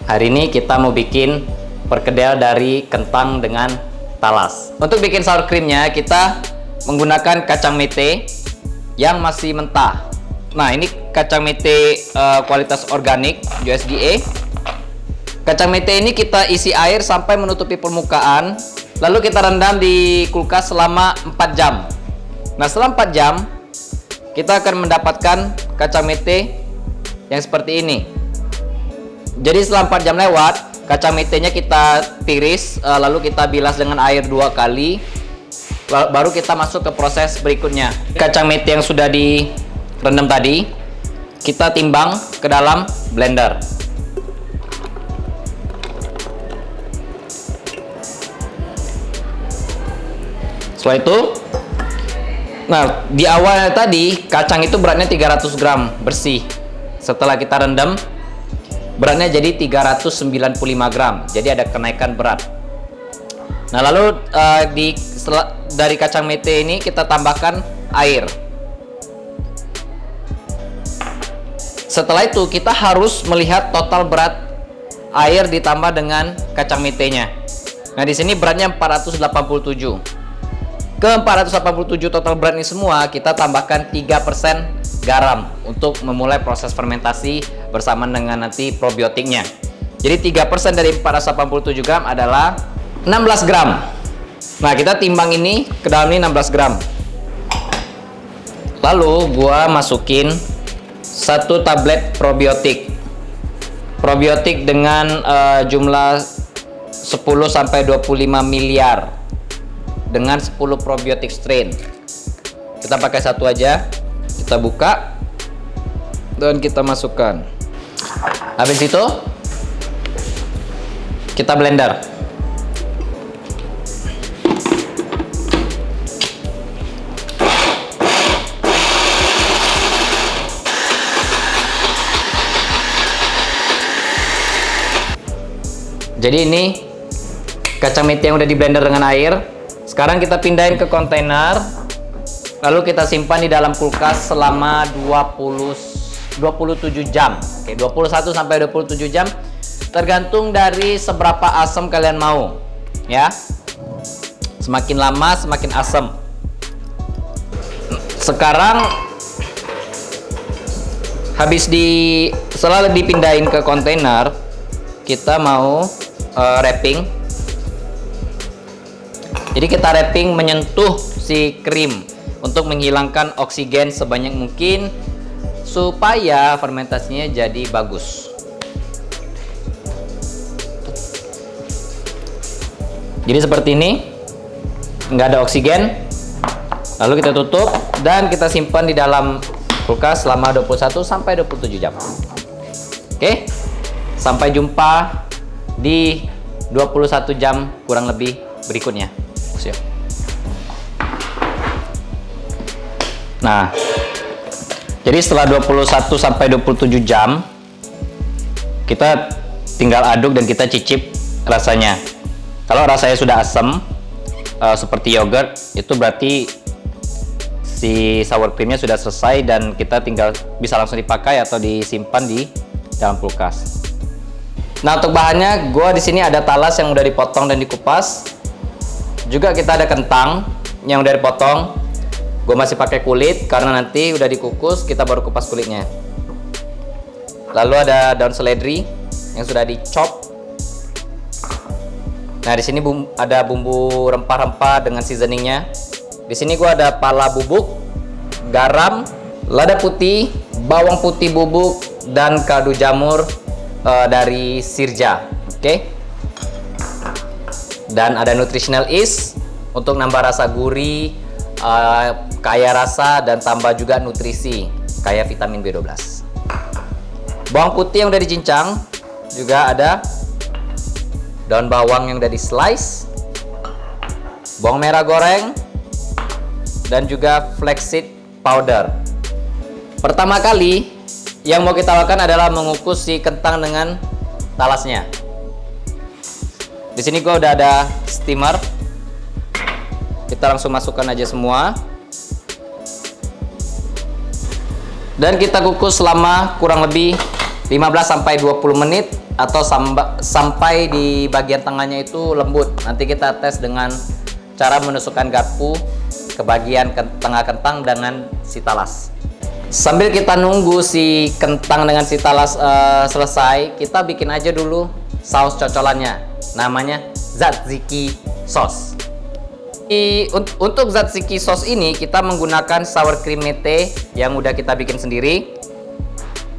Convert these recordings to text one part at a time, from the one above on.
Hari ini kita mau bikin perkedel dari kentang dengan talas. Untuk bikin sour creamnya kita menggunakan kacang mete yang masih mentah. Nah, ini kacang mete kualitas organik USDA. Kacang mete ini kita isi air sampai menutupi permukaan, lalu kita rendam di kulkas selama 4 jam. Nah, setelah 4 jam kita akan mendapatkan kacang mete yang seperti ini. Jadi setelah 4 jam lewat, kacang metenya kita tiris, lalu kita bilas dengan air 2 kali, baru kita masuk ke proses berikutnya. Kacang mete yang sudah direndam tadi kita timbang ke dalam blender. Setelah itu, nah di awalnya tadi kacang itu beratnya 300 gram bersih. Setelah kita rendam, beratnya jadi 395 gram, jadi ada kenaikan berat. Nah, lalu dari kacang mete ini kita tambahkan air. Setelah itu kita harus melihat total berat air ditambah dengan kacang metenya. Nah, di sini beratnya 487. Ke 487 total berat ini semua kita tambahkan 3% garam untuk memulai proses fermentasi bersama dengan nanti probiotiknya. Jadi 3% dari 487 gram adalah 16 gram. Nah, kita timbang ini ke dalam ini 16 gram. Lalu gua masukin 1 tablet probiotik. Probiotik dengan jumlah 10 sampai 25 miliar dengan 10 probiotik strain. Kita pakai satu aja. Kita buka dan kita masukkan. Habis itu kita blender. Jadi ini kacang mete yang udah di blender dengan air. Sekarang kita pindahin ke kontainer. Lalu kita simpan di dalam kulkas selama 27 jam. Oke, 21 sampai 27 jam tergantung dari seberapa asam kalian mau, ya. Semakin lama semakin asam. Sekarang setelah dipindahin ke kontainer, kita mau wrapping. Jadi kita wrapping menyentuh si krim untuk menghilangkan oksigen sebanyak mungkin supaya fermentasinya jadi bagus. Jadi seperti ini, nggak ada oksigen. Lalu kita tutup dan kita simpan di dalam kulkas selama 21 sampai 27 jam. Oke, sampai jumpa di 21 jam kurang lebih berikutnya. Siap. Nah, jadi setelah 21 sampai 27 jam kita tinggal aduk dan kita cicip rasanya. Kalau rasanya sudah asam seperti yogurt, itu berarti si sour creamnya sudah selesai dan kita tinggal bisa langsung dipakai atau disimpan di dalam kulkas. Nah, untuk bahannya di sini ada talas yang udah dipotong dan dikupas. Juga kita ada kentang yang udah dipotong. Gue masih pakai kulit karena nanti udah dikukus, kita baru kupas kulitnya. Lalu ada daun seledri yang sudah dicop. Nah, di sini ada bumbu rempah-rempah dengan seasoningnya. Di sini gue ada pala bubuk, garam, lada putih, bawang putih bubuk, dan kaldu jamur dari Sirja. Oke. Dan ada nutritional yeast untuk nambah rasa gurih, kaya rasa dan tambah juga nutrisi, kaya vitamin B12. Bawang putih yang udah dicincang, juga ada daun bawang yang udah di slice, bawang merah goreng, dan juga flaxseed powder. Pertama kali yang mau kita lakukan adalah mengukus si kentang dengan talasnya. Di sini gua udah ada steamer. Kita langsung masukkan aja semua. Dan kita kukus selama kurang lebih 15 sampai 20 menit atau sampai di bagian tengahnya itu lembut. Nanti kita tes dengan cara menusukkan garpu ke bagian tengah kentang dengan si talas. Sambil kita nunggu si kentang dengan si talas selesai, kita bikin aja dulu saus cocolannya. Namanya tzatziki sauce. Untuk tzatziki sauce ini kita menggunakan sour cream mete yang udah kita bikin sendiri,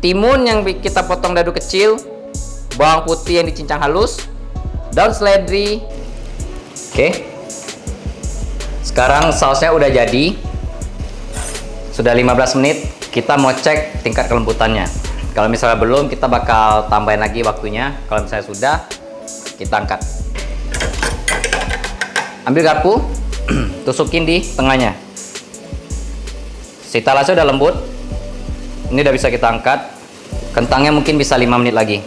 timun yang kita potong dadu kecil, bawang putih yang dicincang halus, daun seledri. Oke. Sekarang sausnya udah jadi. Sudah 15 menit, kita mau cek tingkat kelembutannya. Kalau misalnya belum, kita bakal tambahin lagi waktunya. Kalau misalnya sudah, kita angkat. Ambil garpu, tusukin di tengahnya. Si talasnya udah lembut. Ini udah bisa kita angkat. Kentangnya mungkin bisa 5 menit lagi.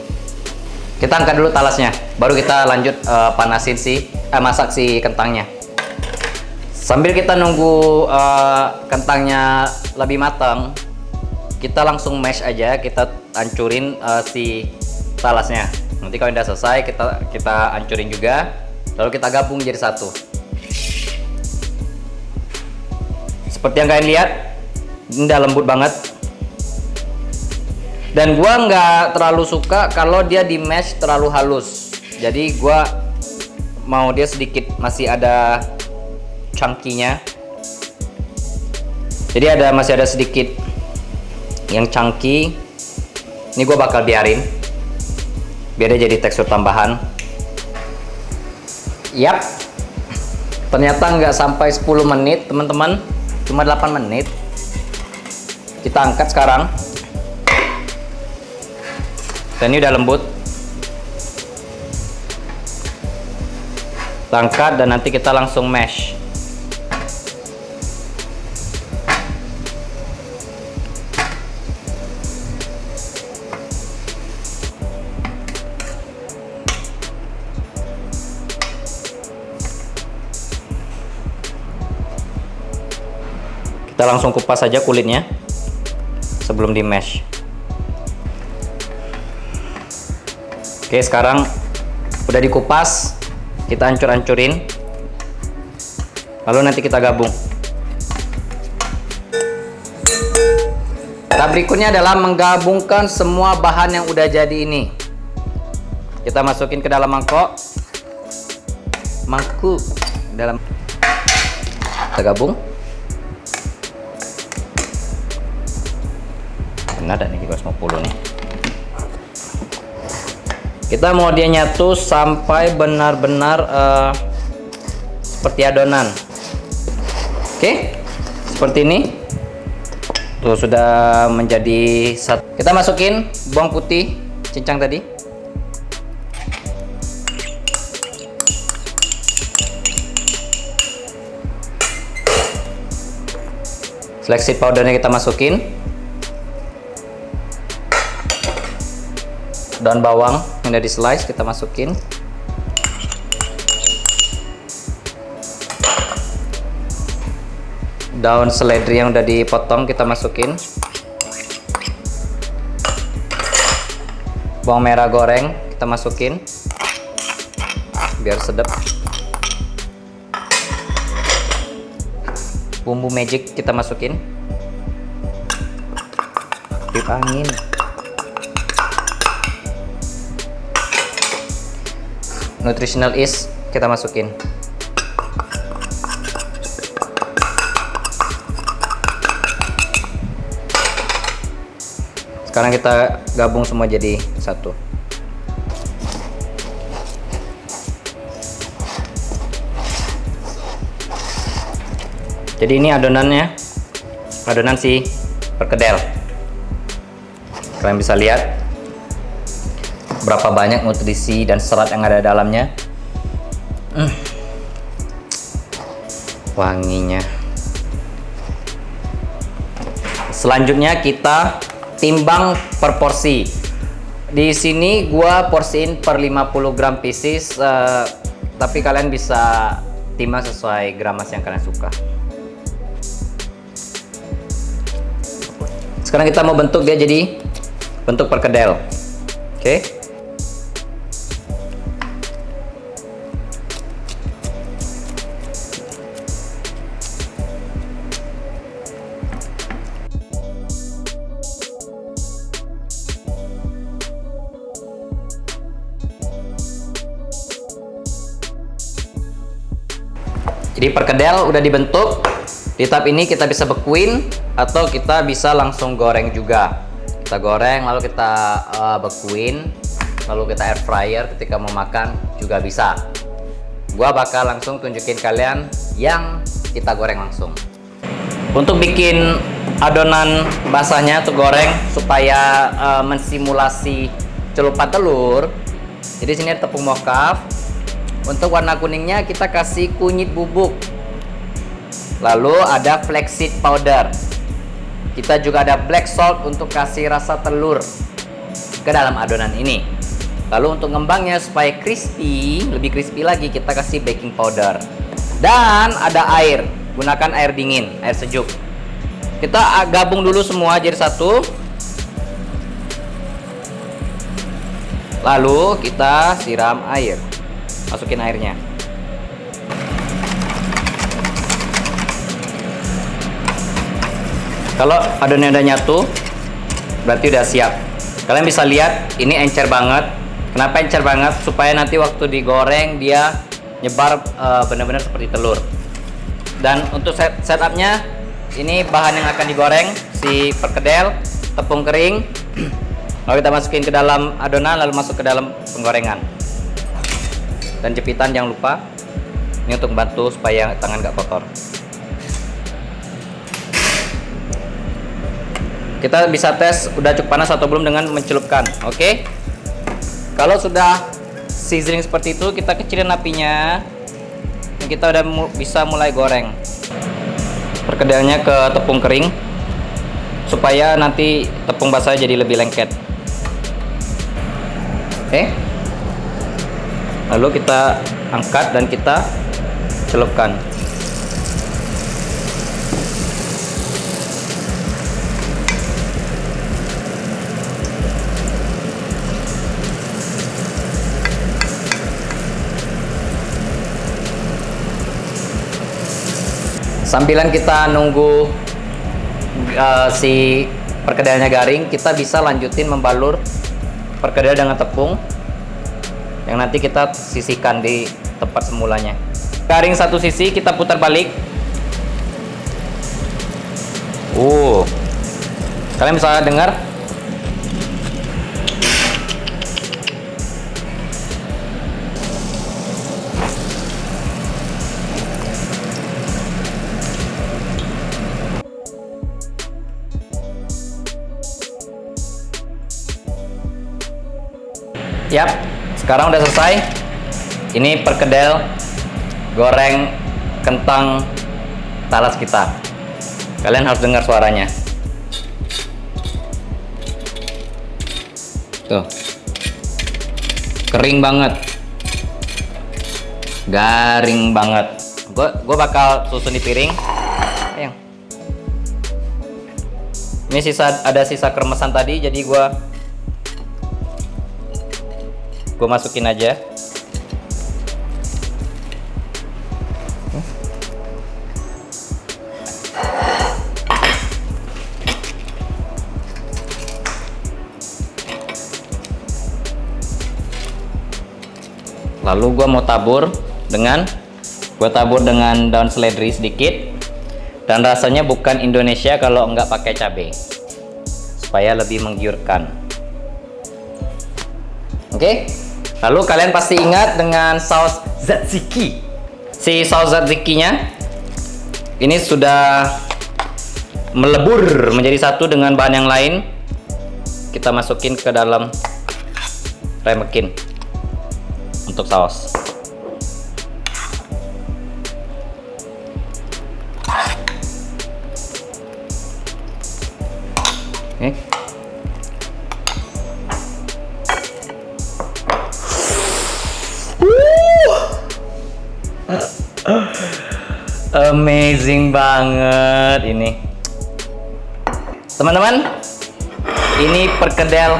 Kita angkat dulu talasnya, baru kita lanjut panasin masak si kentangnya. Sambil kita nunggu kentangnya lebih matang, kita langsung mash aja, kita hancurin si talasnya. Nanti kalau udah selesai, kita hancurin juga, lalu kita gabung jadi satu. Seperti yang kalian lihat, ini udah lembut banget. Dan gua nggak terlalu suka kalau dia di mash terlalu halus. Jadi gua mau dia sedikit masih ada chunky-nya. Jadi masih ada sedikit yang chunky. Ini gua bakal biarin biar dia jadi tekstur tambahan. Yap, ternyata nggak sampai 10 menit teman-teman, cuma 8 menit. Kita angkat sekarang. Dan ini udah lembut. Kita angkat dan nanti kita langsung mash. Kita langsung kupas saja kulitnya sebelum di mash. Oke, sekarang udah dikupas, kita hancur-hancurin, lalu nanti kita gabung. Tahap berikutnya adalah menggabungkan semua bahan yang udah jadi ini. Kita masukin ke dalam mangkok, kita gabung. Benar nih 250 nih. Kita mau dia nyatu sampai benar-benar seperti adonan. Oke, seperti ini. Tuh sudah menjadi satu. Kita masukin bawang putih cincang tadi. Flaxseed powdernya kita masukin. Daun bawang yang udah di slice kita masukin. Daun seledri yang udah dipotong kita masukin. Bawang merah goreng kita masukin biar sedap. Bumbu magic kita masukin. Tiup angin. Nutritional yeast kita masukin. Sekarang kita gabung semua jadi satu. Jadi ini adonannya, adonan si perkedel. Kalian bisa lihat berapa banyak nutrisi dan serat yang ada dalamnya. Wanginya. Selanjutnya kita timbang per porsi. Di sini gua porsiin per 50 gram pieces, tapi kalian bisa timbang sesuai gramas yang kalian suka. Sekarang kita mau bentuk dia jadi bentuk perkedel. Oke. Jadi perkedel udah dibentuk. Di tahap ini kita bisa bekuin atau kita bisa langsung goreng juga. Kita goreng lalu kita bekuin, lalu kita air fryer ketika mau makan juga bisa. Gua bakal langsung tunjukin kalian yang kita goreng langsung. Untuk bikin adonan basahnya atau goreng supaya mensimulasi celupan telur. Jadi sini ada tepung mokaf. Untuk warna kuningnya kita kasih kunyit bubuk. Lalu ada flaxseed powder. Kita juga ada black salt untuk kasih rasa telur ke dalam adonan ini. Lalu untuk ngembangnya supaya crispy, lebih crispy lagi, kita kasih baking powder. Dan ada air, gunakan air dingin, air sejuk. Kita gabung dulu semua jadi satu. Lalu kita siram air. Masukin airnya. Kalau adonannya udah nyatu, berarti udah siap. Kalian bisa lihat ini encer banget. Kenapa encer banget? Supaya nanti waktu digoreng dia nyebar benar-benar seperti telur. Dan untuk setupnya, ini bahan yang akan digoreng, si perkedel, tepung kering. Lalu kita masukin ke dalam adonan, lalu masuk ke dalam penggorengan. Dan jepitan jangan lupa. Ini untuk membantu supaya tangan gak kotor. Kita bisa tes udah cukup panas atau belum dengan mencelupkan. Oke. Kalau sudah sizzling seperti itu, kita kecilin apinya. Dan kita udah bisa mulai goreng. Perkedelnya ke tepung kering supaya nanti tepung basahnya jadi lebih lengket. Oke. Lalu kita angkat dan kita celupkan. Sambilan kita nunggu si perkedelnya garing, kita bisa lanjutin membalur perkedel dengan tepung yang nanti kita sisihkan di tempat semulanya. Garing satu sisi, kita putar balik. Kalian bisa dengar? Yap, sekarang udah selesai. Ini perkedel goreng kentang talas kita. Kalian harus dengar suaranya. Tuh. Kering banget. Garing banget. Gue bakal susun di piring. Ayo. Ini ada sisa kremesan tadi, jadi gue masukin aja. Lalu gue mau tabur dengan daun seledri sedikit. Dan rasanya bukan Indonesia kalau nggak pakai cabai, supaya lebih menggiurkan. Oke. Lalu kalian pasti ingat dengan saus tzatziki. Si saus tzatziki-nya ini sudah melebur menjadi satu dengan bahan yang lain. Kita masukin ke dalam ramekin untuk saus. Oke. Amazing banget ini, teman-teman. Ini perkedel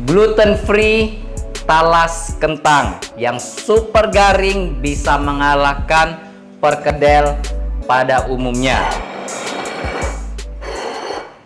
gluten free talas kentang yang super garing, bisa mengalahkan perkedel pada umumnya.